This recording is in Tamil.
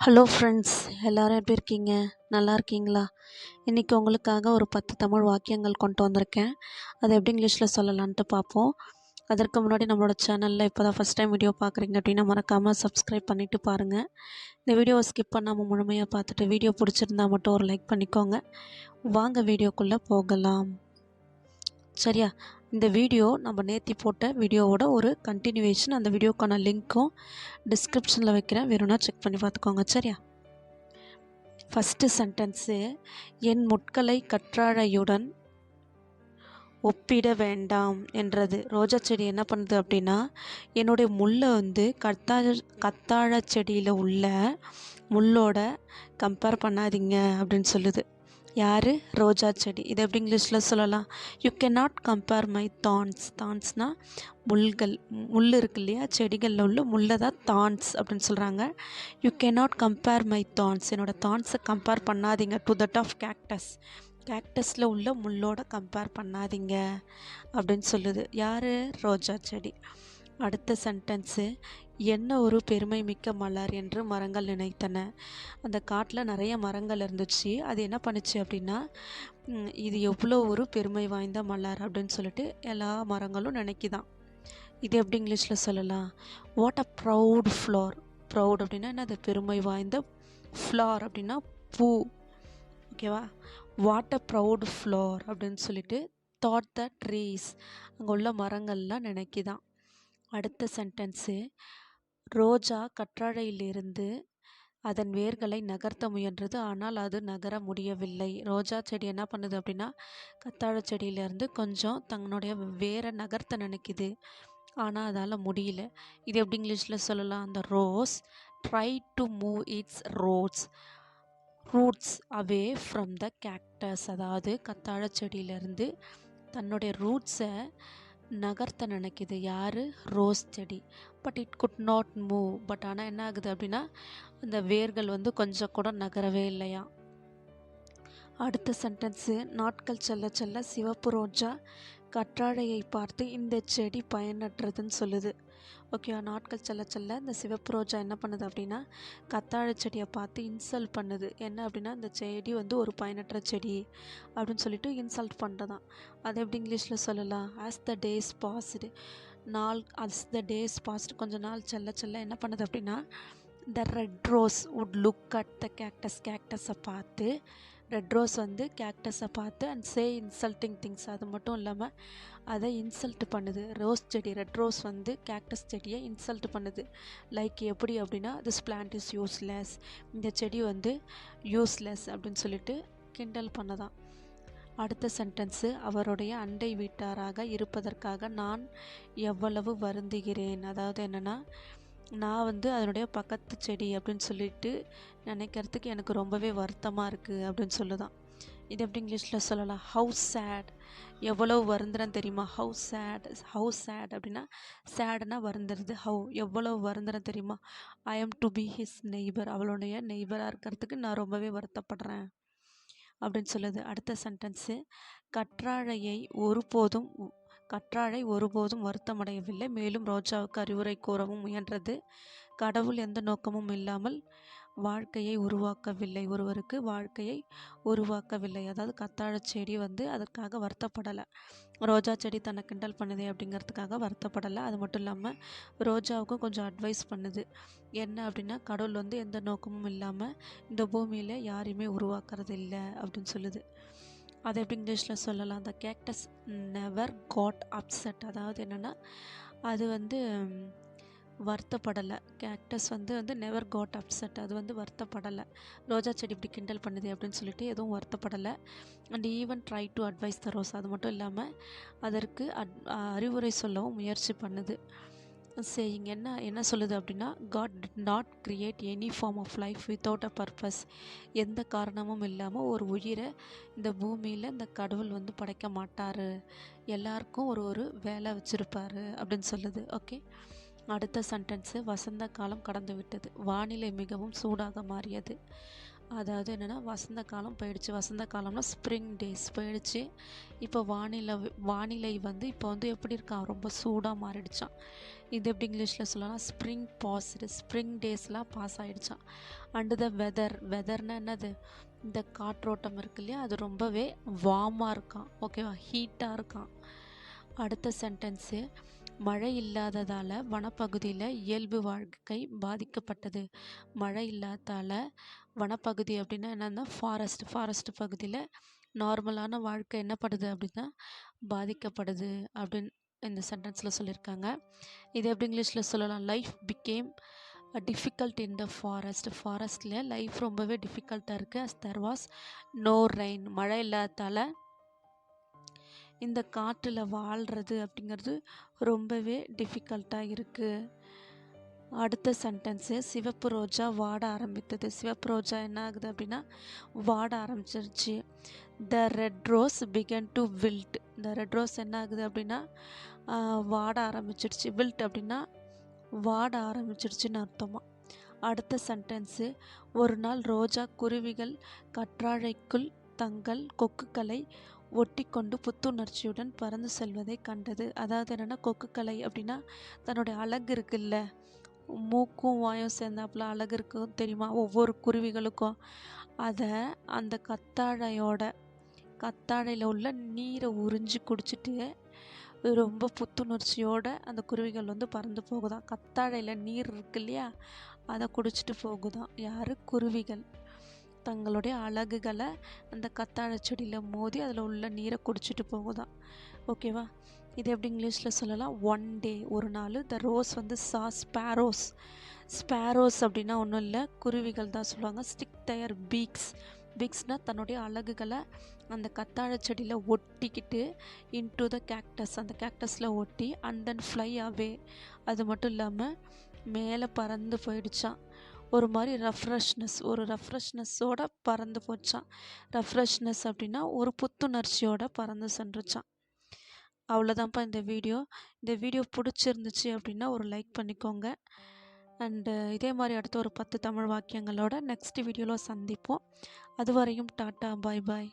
ஹலோ ஃப்ரெண்ட்ஸ், எல்லாரும் எப்படி இருக்கீங்க? நல்லா இருக்கீங்களா? இன்றைக்கி உங்களுக்காக ஒரு 10 தமிழ் வாக்கியங்கள் கொண்டு வந்திருக்கேன். அதை எப்படி இங்கிலீஷில் சொல்லலான்ட்டு பார்ப்போம். அதற்கு முன்னாடி நம்மளோட சேனலில் இப்போ தான் ஃபஸ்ட் டைம் வீடியோ பார்க்குறீங்க அப்படின்னா மறக்காமல் சப்ஸ்கிரைப் பண்ணிவிட்டு பாருங்கள். இந்த வீடியோவை ஸ்கிப் பண்ணாமல் முழுமையாக பார்த்துட்டு வீடியோ பிடிச்சிருந்தா மட்டும் ஒரு லைக் பண்ணிக்கோங்க. வாங்க வீடியோக்குள்ளே போகலாம். சரியா? இந்த வீடியோ நம்ம நேற்று போட்ட வீடியோவோட ஒரு கண்டினியூவேஷன். அந்த வீடியோக்கான லிங்க்கும் டிஸ்கிரிப்ஷனில் வைக்கிறேன், வேணும்னா செக் பண்ணி பார்த்துக்கோங்க. சரியா? ஃபஸ்ட்டு சென்டென்ஸு, என் முட்களை கற்றாழையுடன் ஒப்பிட வேண்டாம் என்றது. ரோஜா செடி என்ன பண்ணுது அப்படின்னா, என்னுடைய முள்ளை வந்து கத்தாழை செடியில் உள்ள முள்ளோட கம்பேர் பண்ணாதீங்க அப்படின்னு சொல்லுது. யார்? ரோஜா செடி. இதை எப்படி இங்கிலீஷில் சொல்லலாம்? You can not compare my thorns. தான்ஸ்னால் முள்கள், முள் இருக்கு இல்லையா, செடிகளில் உள்ள முள்ளை தான் தான்ஸ் அப்படின்னு சொல்கிறாங்க. You can not compare my thorns, என்னோடய தான்ஸை கம்பேர் பண்ணாதீங்க டு தட் ஆஃப் கேக்டஸ். கேக்டஸில் உள்ள முள்ளோட கம்பேர் பண்ணாதீங்க அப்படின்னு சொல்லுது. யார்? ரோஜா செடி. அடுத்த சென்டென்ஸு, என்ன ஒரு பெருமை மிக்க மலர் என்று மரங்கள் நினைத்தன. அந்த காட்டில் நிறைய மரங்கள் இருந்துச்சு. அது என்ன பண்ணுச்சு அப்படின்னா, இது எவ்வளோ ஒரு பெருமை வாய்ந்த மலர் அப்படின்னு சொல்லிட்டு எல்லா மரங்களும் நினைக்கிதான். இது எப்படி இங்கிலீஷில் சொல்லலாம்? What a proud flower. Proud அப்படின்னா என்னது? பெருமை வாய்ந்த. ஃப்ளார் அப்படின்னா பூ. ஓகேவா? வாட் அ ப்ரவுட் ஃப்ளவர் அப்படின்னு சொல்லிட்டு தாட் த ட்ரீஸ், அங்கே உள்ள மரங்கள்லாம் நினைக்கிதான். அடுத்த சென்டென்ஸு, ரோஜா கற்றாழையிலிருந்து அதன் வேர்களை நகர்த்த முயன்றது, ஆனால் அது நகர முடியவில்லை. ரோஜா செடி என்ன பண்ணுது அப்படின்னா, கத்தாழை செடியிலேருந்து கொஞ்சம் தன்னுடைய வேரை நகர்த்த நினைக்குது, ஆனால் அதால் முடியல. இது எப்படி இங்கிலீஷில் சொல்லலாம்? அந்த rose try to move it's roots away from the cactus. அதாவது கத்தாழை செடியிலேருந்து தன்னுடைய ரூட்ஸை நகர்த்த நினைக்கிது. யார்? ரோஸ் செடி. But it could not move. But ஆனால் என்ன ஆகுது அப்படின்னா, அந்த வேர்கள் வந்து கொஞ்சம் கூட நகரவே இல்லையா. அடுத்த சென்டென்ஸு, நாட்கள் செல்ல செல்ல சிவப்பு ரோஜா கற்றாழையை பார்த்து இந்த செடி பயனற்றதுன்னு சொல்லுது. ஓகேவா? நாட்கள் செல்ல செல்ல இந்த சிவப்பு ரோஜா என்ன பண்ணுது அப்படின்னா, கத்தாழை செடியை பார்த்து இன்சல்ட் பண்ணுது. என்ன அப்படின்னா, இந்த செடி வந்து ஒரு பயனற்ற செடி அப்படின்னு சொல்லிட்டு இன்சல்ட் பண்ணுறதான். அதை எப்படி இங்கிலீஷில் சொல்லலாம்? ஆஸ் த டேஸ் பாஸ்ட், கொஞ்சம் நாள் செல்ல செல்ல என்ன பண்ணுது அப்படின்னா, the red rose would look at the கேக்டஸை பார்த்து, ரெட் ரோஸ் வந்து கேக்டஸை பார்த்து அண்ட் சே இன்சல்ட்டிங் திங்ஸ். அது மட்டும் இல்லாமல் அதை இன்சல்ட் பண்ணுது. ரோஸ் செடி, ரெட் ரோஸ் வந்து கேக்டஸ் செடியை இன்சல்ட் பண்ணுது. லைக் எப்படி அப்படின்னா, திஸ் பிளான்ட் இஸ் யூஸ்லெஸ், இந்த செடி வந்து யூஸ்லெஸ் அப்படின்னு சொல்லிட்டு கிண்டல் பண்ணதான். அடுத்த சென்டென்ஸு, அவருடைய அண்டை வீட்டாராக இருப்பதற்காக நான் எவ்வளவு வருந்துகிறேன். அதாவது என்னென்னா, நான் வந்து அதனுடைய பக்கத்து செடி அப்படின்னு சொல்லிட்டு நினைக்கிறதுக்கு எனக்கு ரொம்பவே வருத்தமாக இருக்குது அப்படின்னு சொல்லுதான். இது எப்படி இங்கிலீஷில் சொல்லலாம்? How sad. எவ்வளவு வருந்துறேன் தெரியுமா? ஹவு சேட் அப்படின்னா, சேடுனா வருந்துறது. எவ்வளவு வருந்துறேன் தெரியுமா? I am to be his neighbour. அவளுடைய நெய்பராக இருக்கிறதுக்கு நான் ரொம்பவே வருத்தப்படுறேன் அப்படின்னு சொல்லுது. அடுத்த சென்டென்ஸு, கற்றாழை ஒருபோதும் வருத்தமடையவில்லை, மேலும் ரோஜாவுக்கு அறிவுரை கூறவும் முயன்றது. கடவுள் எந்த நோக்கமும் இல்லாமல் ஒருவருக்கு வாழ்க்கையை உருவாக்கவில்லை. அதாவது கத்தாழை செடி வந்து அதற்காக வருத்தப்படலை. ரோஜா செடி தன்னை கிண்டல் பண்ணுதே அப்படிங்கிறதுக்காக வருத்தப்படலை. அது மட்டும் இல்லாமல் ரோஜாவுக்கும் கொஞ்சம் அட்வைஸ் பண்ணுது. என்ன அப்படின்னா, கடவுள் வந்து எந்த நோக்கமும் இல்லாமல் இந்த பூமியில் யாரையுமே உருவாக்குறது இல்லை அப்படின்னு சொல்லுது. அதை எப்படி இங்கிலீஷில் சொல்லலாம்? த கேக்டஸ் நெவர் காட் அப்செட். அதாவது என்னென்னா, அது வந்து வருத்தப்படலை. கேக்டஸ் வந்து நெவர் காட் அப்செட், அது வந்து வருத்தப்படலை. ரோஜா செடி இப்படி கிண்டல் பண்ணுது அப்படின்னு சொல்லிட்டு எதுவும் வருத்தப்படலை. And even try to advise the rose. அது மட்டும் இல்லாமல் அதற்கு அறிவுரை சொல்லவும் முயற்சி பண்ணுது. சேயிங் என்ன சொல்லுது அப்படின்னா, God did not create any form of life without a purpose. எந்த காரணமும் இல்லாமல் ஒரு உயிரை இந்த பூமியில் இந்த கடவுள் வந்து படைக்க மாட்டார், எல்லாருக்கும் ஒரு வேலை வச்சுருப்பார் அப்படின்னு சொல்லுது. ஓகே. அடுத்த சென்டென்ஸு, வசந்த காலம் கடந்து விட்டது, வானிலை மிகவும் சூடாக மாறியது. அதாவது என்னென்னா, வசந்த காலம் போயிடுச்சு. வசந்த காலம்னா ஸ்ப்ரிங் டேஸ் போயிடுச்சு. இப்போ வானிலை வந்து இப்போ வந்து எப்படி இருக்கான்? ரொம்ப சூடாக மாறிடுச்சான். இது எப்படி இங்கிலீஷில் சொல்லலாம், ஸ்ப்ரிங் பாஸ்டு, ஸ்ப்ரிங் டேஸ்லாம் பாஸ் ஆகிடுச்சான். அண்டு த வெதர்னா என்னது, இந்த காற்றோட்டம் இருக்கு இல்லையா, அது ரொம்பவே வார்மாக இருக்கான், ஓகேவா, ஹீட்டாக இருக்கான். அடுத்த சென்டென்ஸு, மழை இல்லாததால் வனப்பகுதியில் இயல்பு வாழ்க்கை பாதிக்கப்பட்டது. மழை இல்லாததால் வனப்பகுதி அப்படின்னா என்னென்னா ஃபாரஸ்ட் பகுதியில் நார்மலான வாழ்க்கை என்னப்படுது அப்படின்னா பாதிக்கப்படுது அப்படின்னு இந்த சென்டென்ஸில் சொல்லியிருக்காங்க. இது எப்படி இங்கிலீஷில் சொல்லலாம், life became difficult in the ஃபாரஸ்ட்டில் லைஃப் ரொம்பவே டிஃபிகல்ட்டாக இருக்குது. As there was no rain, மழை இல்லாததால் இந்த காற்றில் வாழ்கிறது அப்படிங்கிறது ரொம்பவே டிஃபிகல்ட்டாக இருக்குது. அடுத்த சென்டென்ஸு, சிவப்பு ரோஜா வாட ஆரம்பித்தது. சிவப்பு ரோஜா என்ன ஆகுது அப்படின்னா வாட ஆரம்பிச்சிருச்சு. த red rose begin to wilt. இந்த ரெட் ரோஸ் என்ன ஆகுது அப்படின்னா வாட ஆரம்பிச்சிருச்சு. வில்ட் அப்படின்னா வாட ஆரம்பிச்சிருச்சுன்னு அர்த்தமா. அடுத்த சென்டென்ஸு, ஒரு நாள் ரோஜா குருவிகள் கற்றாழைக்குள் தங்கள் கொக்குகளை ஒட்டி கொண்டு புத்துணர்ச்சியுடன் பறந்து செல்வதை கண்டது. அதாவது என்னென்னா, கொக்குக்கலை அப்படின்னா தன்னுடைய அழகு இருக்குல்ல, மூக்கும் வாயும் சேர்ந்தாப்புல அழகு இருக்கும் தெரியுமா ஒவ்வொரு குருவிகளுக்கும், அதை அந்த கத்தாழையில் உள்ள நீரை உறிஞ்சி குடிச்சிட்டு ரொம்ப புத்துணர்ச்சியோடு அந்த குருவிகள் வந்து பறந்து போகுதான். கத்தாழையில் நீர் இருக்கு இல்லையா, அதை குடிச்சிட்டு போகுதான். யார், குருவிகள் தங்களுடைய அழகுகளை அந்த கத்தாழை செடியில் மோதி அதில் உள்ள நீரை குடிச்சிட்டு போகுதான். ஓகேவா, இது எப்படி இங்கிலீஷில் சொல்லலாம், ஒன் டே, ஒரு நாள். த ரோஸ் வந்து ஸ்பேரோஸ் அப்படின்னா ஒன்றும் இல்லை, குருவிகள் தான் சொல்லுவாங்க. ஸ்டிக் தயர் பீக்ஸ்னால் தன்னுடைய அழகுகளை அந்த கத்தாழை செடியில் ஒட்டிக்கிட்டு இன்டு த கேக்டஸ், அந்த கேக்டஸில் ஒட்டி, அண்ட் தென் ஃப்ளை அவே. அது மட்டும் இல்லாமல் மேலே பறந்து போயிடுச்சான். ஒரு மாதிரி ரெஃப்ரெஷ்னஸோட பறந்து போச்சான். ரெஃப்ரெஷ்னஸ் அப்படின்னா ஒரு புத்துணர்ச்சியோட பறந்து சென்றுச்சான். அவ்வளோதான்ப்பா இந்த வீடியோ பிடிச்சிருந்துச்சு அப்படின்னா ஒரு லைக் பண்ணிக்கோங்க. அண்டு இதே மாதிரி அடுத்த ஒரு 10 தமிழ் வாக்கியங்களோட நெக்ஸ்ட் வீடியோவில் சந்திப்போம். அதுவரையும் டாட்டா, பாய் பாய்.